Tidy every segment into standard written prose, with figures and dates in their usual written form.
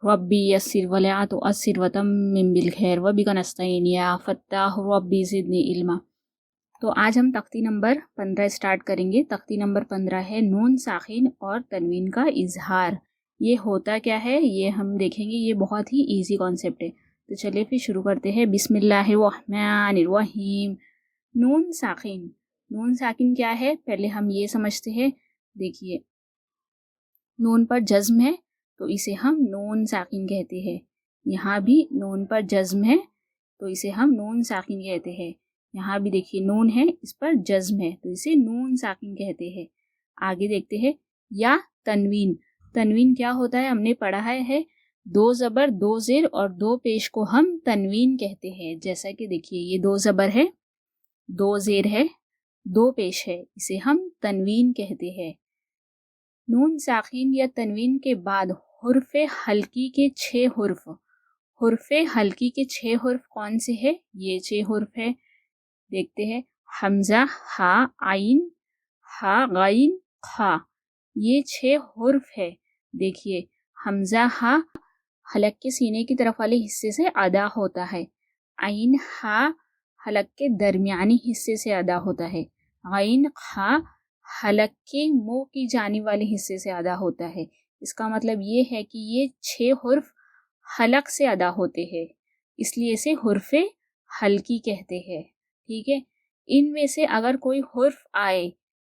रब्बी यस्सिर वला तुअस्सिर वतम्मिम बिलखैर वबिका नस्तईन या फत्ताह रब्बी ज़िदनी इल्मा। तो आज हम तख्ती नंबर 15 स्टार्ट करेंगे। तख्ती नंबर 15 है नून साखिन और तनवीन का इजहार। ये होता क्या है ये हम देखेंगे। ये बहुत ही इजी कॉन्सेप्ट है। तो चलिए फिर शुरू करते हैं। बिस्मिल्लाहिर्रहमानिर्रहीम। नून साखिन, नून साकिन क्या है पहले हम ये समझते हैं। देखिए नून पर जज्म है तो इसे हम नून साकिन कहते हैं। यहाँ भी नून पर जज्म है तो इसे हम नून साकिन कहते हैं। यहाँ भी देखिए नून है, इस पर जज्म है तो इसे नून साकिन कहते हैं। आगे देखते हैं या तनवीन। तनवीन क्या होता है हमने पढ़ा है दो ज़बर दो ज़ेर और दो पेश को हम तनवीन कहते हैं। जैसा कि देखिए ये दो ज़बर है, दो ज़ेर है, दो पेश है, इसे हम तनवीन कहते हैं। नून साकिन या तनवीन के बाद हुर्फ़े हल्की के 6 हुर्फ, हुर्फ़े हल्की के 6 हुर्फ कौन से है? ये 6 हुर्फ है। देखते हैं हमजा, हा, आइन, हा, गाइन, खा, ये 6 हुर्फ है। देखिए हमजा हा हलक के सीने की तरफ वाले हिस्से से अदा होता है। आइन हा हलक के दरमियानी हिस्से से अदा होता है। गाइन खा हलक के मुंह की जानिब वाले हिस्से से अदा होता है। इसका मतलब ये है कि ये 6 हुर्फ हलक से अदा होते हैं, इसलिए इसे हुर्फ़े हल्की कहते हैं। ठीक है, इनमें से अगर कोई हुर्फ आए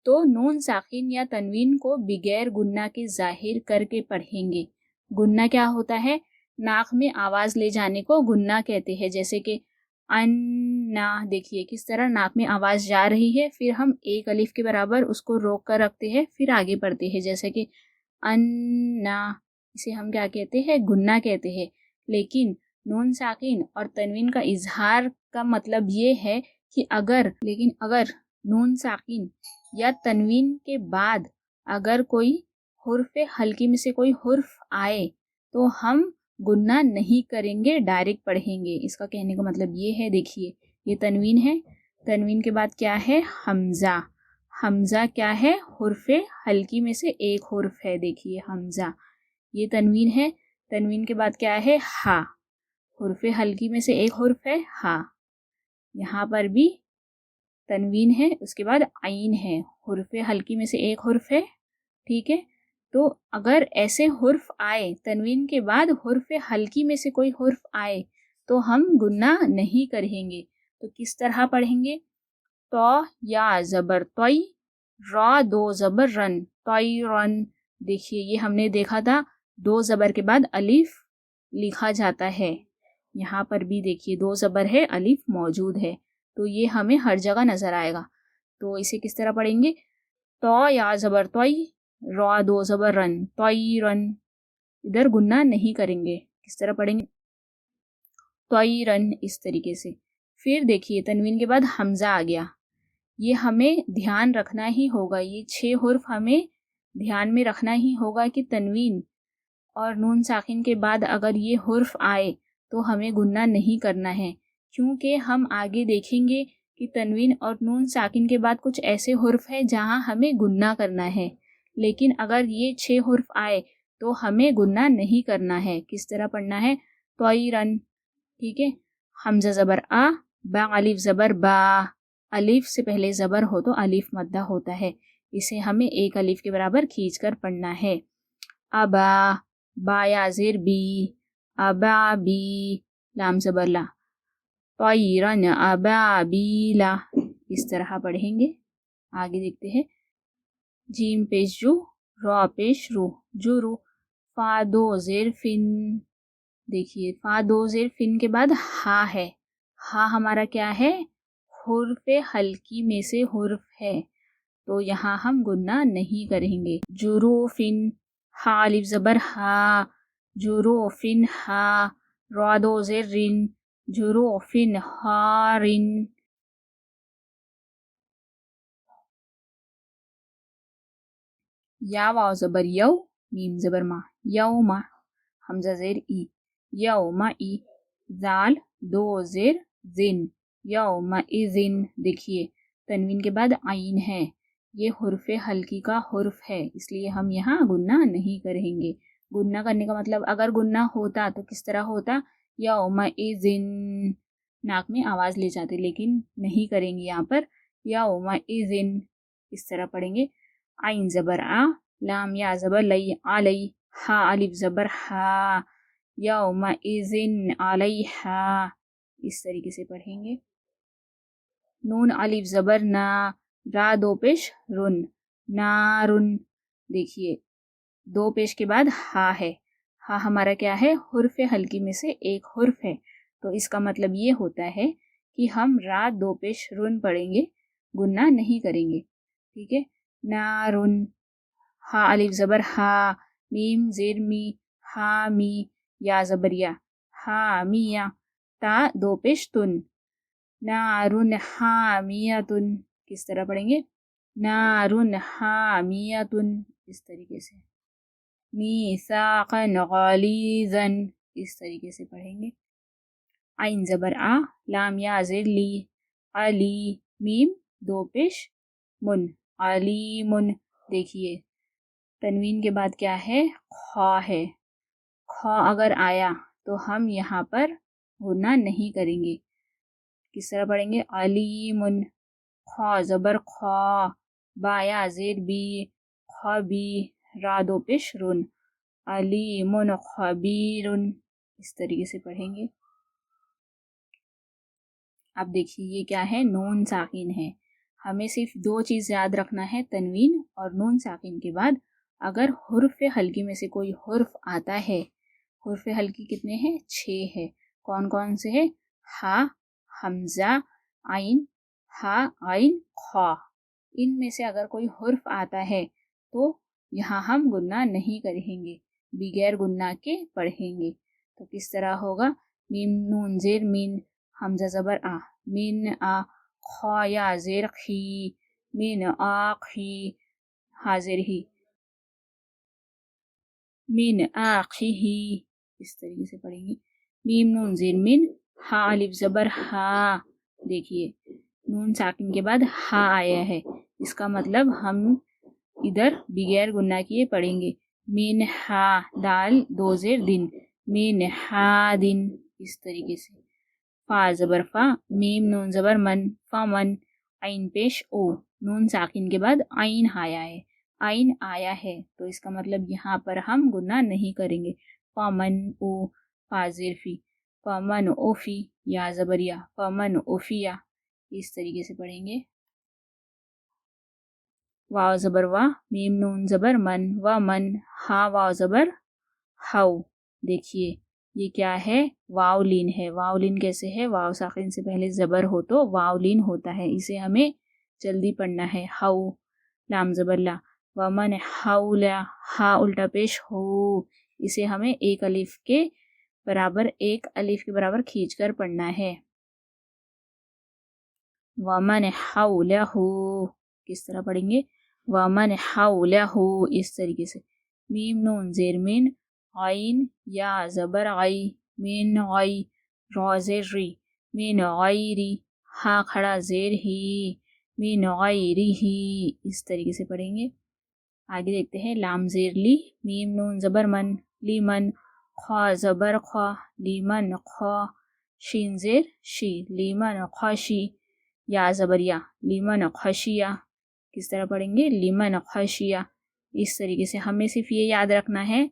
तो नून साकिन या तनवीन को बिगैर गुन्ना के जाहिर करके पढ़ेंगे। गुन्ना क्या होता है? नाक में आवाज़ ले जाने को गुन्ना कहते हैं। जैसे कि अन्ना, देखिए किस तरह नाक में आवाज़ जा रही है, फिर हम एक अलिफ के बराबर उसको रोक कर रखते हैं, फिर आगे पढ़ते हैं। जैसे कि अन्ना, इसे हम क्या कहते हैं? गुन्ना कहते हैं। लेकिन नून साकिन और तनवीन का इजहार का मतलब ये है कि अगर नून साकिन या तनवीन के बाद अगर कोई हुर्फ़ हल्की में से कोई हुर्फ आए तो हम गुन्ना नहीं करेंगे, डायरेक्ट पढ़ेंगे। इसका कहने का मतलब ये है। देखिए ये तनवीन है, तनवीन के बाद क्या है? हमजा। हमजा क्या है? हुर्फ़े हल्की में से एक हुर्फ है। देखिए हमजा, ये तनवीन है। तनवीन के बाद क्या है? हा, हुर्फ़े हल्की में से एक हुर्फ है हा। यहाँ पर भी तनवीन है, उसके बाद आइन है, हुर्फ़े हल्की में से एक हुर्फ है। ठीक है, तो अगर ऐसे हुर्फ आए, तनवीन के बाद हुर्फ़े हल्की में से कोई हुर्फ आए तो हम गुन्ना नहीं करेंगे। तो किस तरह पढ़ेंगे? तो या ज़बर तोई, रा दो ज़बर रन, तोई रन। देखिए ये हमने देखा था दो ज़बर के बाद अलिफ लिखा जाता है। यहाँ पर भी देखिए दो ज़बर है, अलिफ मौजूद है, तो ये हमें हर जगह नज़र आएगा। तो इसे किस तरह पढ़ेंगे? तो या ज़बर तोई, रा दो ज़बर रन, तोई रन। इधर गुन्ना नहीं करेंगे। किस तरह पढ़ेंगे? तोई रन, इस तरीके से। फिर देखिए तनवीन के बाद हमजा आ गया। ये हमें ध्यान रखना ही होगा, ये 6 हुर्फ हमें ध्यान में रखना ही होगा कि तनवीन और नून साकिन के बाद अगर ये हुर्फ आए तो हमें गुन्ना नहीं करना है, क्योंकि हम आगे देखेंगे कि तनवीन और नून साकिन के बाद कुछ ऐसे हुर्फ है जहाँ हमें गुन्ना करना है। लेकिन अगर ये 6 हुर्फ आए तो हमें गुन्ना नहीं करना है। किस तरह पढ़ना है? तोई रन। ठीक है, हमजा ज़बर आ, बा अलिफ ज़बर बा। अलिफ से पहले ज़बर हो तो अलिफ मद्दा होता है, इसे हमें एक अलिफ के बराबर खींच कर पढ़ना है। अबा, बाया ज़ेर बी, अबा बी, लाम ज़बर ला, तोयरन अबा बीला। इस तरह पढ़ेंगे। आगे देखते हैं जीम पेश जू, रा पेश रू, जुरू, फा दो ज़ेर फिन। देखिए फा दो ज़ेर फिन के बाद हा है। हा हमारा क्या है? हुर्फ़े हल्की में से हुर्फ है, तो यहाँ हम गुन्ना नहीं करेंगे। जुरूफिन, हा अलिफ ज़बर हा, जुरूफिन हा, रा दो ज़ेर रिन, जुरूफिन हारिन। या वाव ज़बर यौ, मीम ज़बर मा, यौमा, हमजा ज़ेर ई, यौमा ई, जाल दो ज़ेर जिन, यौमा इज़िन। देखिए तनवीन के बाद आइन है, ये हुर्फ़े हल्की का हुर्फ है, इसलिए हम यहाँ गुन्ना नहीं करेंगे। گننا کرنے کا مطلب اگر گننا ہوتا تو کس طرح ہوتا، یومئذن، ناک میں آواز لے جاتے، لیکن نہیں کریں گے یہاں پر، یومئذن اس طرح پڑھیں گے. عین زبر آ، لام یا زبر لئی، علی، ہا الف زبر ہا، یومئذن علیہا، اس طریقے سے پڑھیں گے. نون الف زبر نا، را دو پیش رن، نارن. دیکھیے دو پیش کے بعد ہا ہے، ہا ہمارا کیا ہے، حرف ہلکی میں سے ایک حرف ہے، تو اس کا مطلب یہ ہوتا ہے کہ ہم را دو پیش رن پڑھیں گے، گننا نہیں کریں گے. ٹھیک ہے. نارن، ہا الف زبر ہا، میم زیر می، ہا می، یا زبر یا، ہا میہ، تا دو پیش تن، نارن حامیتن. کس طرح پڑھیں گے، نارن حامیتن، اس طریقے سے. میثاقا غلیظا، اس طریقے سے پڑھیں گے. عین زبر آ، لام یا زیر لی، علی، میم دو پیش من، علیمن. دیکھیے تنوین کے بعد کیا ہے، خا ہے، خا اگر آیا تو ہم یہاں پر گننا نہیں کریں گے. کس طرح پڑھیں گے، علیمن، خا زبر خا، با یا زیر بی، خبی، را دو پیش رن، علیمن خبیرن، اس طریقے سے پڑھیں گے. اب دیکھیے یہ کیا ہے، نون ساکن ہے. ہمیں صرف دو چیز یاد رکھنا ہے، تنوین اور نون ساکن کے بعد اگر حرف ہلکی میں سے کوئی حرف آتا ہے، حرف ہلکی کتنے ہیں، 6 ہے. کون کون سے ہے، ہا، حمزہ، عین، ہا عین خا. ان میں سے اگر کوئی حرف آتا ہے تو یہاں ہم گننا نہیں کریں گے، بغیر گننا کے پڑھیں گے. تو کس طرح ہوگا، میم نون زیر مین، حمزہ زبر آ، مین آ، خا یا زیر خی، مین آخی، حاضر ہی، مین آخی ہی، اس طریقے سے پڑھیں گے. میم نون زیر مین، ہا الف زبر ہا. دیکھیے نون ساکن کے بعد ہا آیا ہے، اس کا مطلب ہم ادھر بغیر گننا کیے پڑھیں گے. مین ہا، دال دو زیر دن، مین ہا دن، اس طریقے سے. فا زبر فا، میم نون زبر من، فمن، عین پیش او. نون ساکن کے بعد عین آیا ہے، عین آیا ہے تو اس کا مطلب یہاں پر ہم گننا نہیں کریں گے. فمن او، فا زیر فی، فمن اوفی، یا زبر یا، فمن اوفیا، اس طریقے سے پڑھیں گے. واو زبر وا، میم نون زبر من، ومن، ہا واو زبر ہو. دیکھیے یہ کیا ہے، واو لین ہے. واو لین کیسے ہے، واو ساکن سے پہلے زبر ہو تو واو لین ہوتا ہے، اسے ہمیں جلدی پڑھنا ہے. ہو، لام زبر لا، ومن حولا، ہا الٹا پیش ہو، اسے ہمیں ایک الف کے برابر کھینچ کر پڑھنا ہے. ومن حولہ، کس طرح پڑھیں گے، ومن حولہ، اس طریقے سے. میم نون زیر مین، عین یا زبر عی، مین عی، را زیر ری، مین غیری، ہا کھڑا زیر ہی، مین غیری ہی، اس طریقے سے پڑھیں گے. آگے دیکھتے ہیں، لام زیر لی، میم نون زبر من، لیمن، خا زبر خا، لیمن خا، شین زیر شی، لیمن خشی، یا زبر یا، لیمن خشیہ. کس طرح پڑھیں گے، لیمن خشیہ. اس طریقے سے ہمیں صرف یہ یاد رکھنا ہے،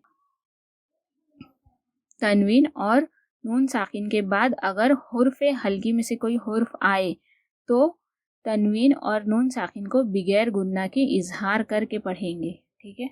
تنوین اور نون ساکن کے بعد اگر حرف ہلکی میں سے کوئی حرف آئے تو تنوین اور نون ساکن کو بغیر گننا کے اظہار کر کے پڑھیں گے. ٹھیک ہے.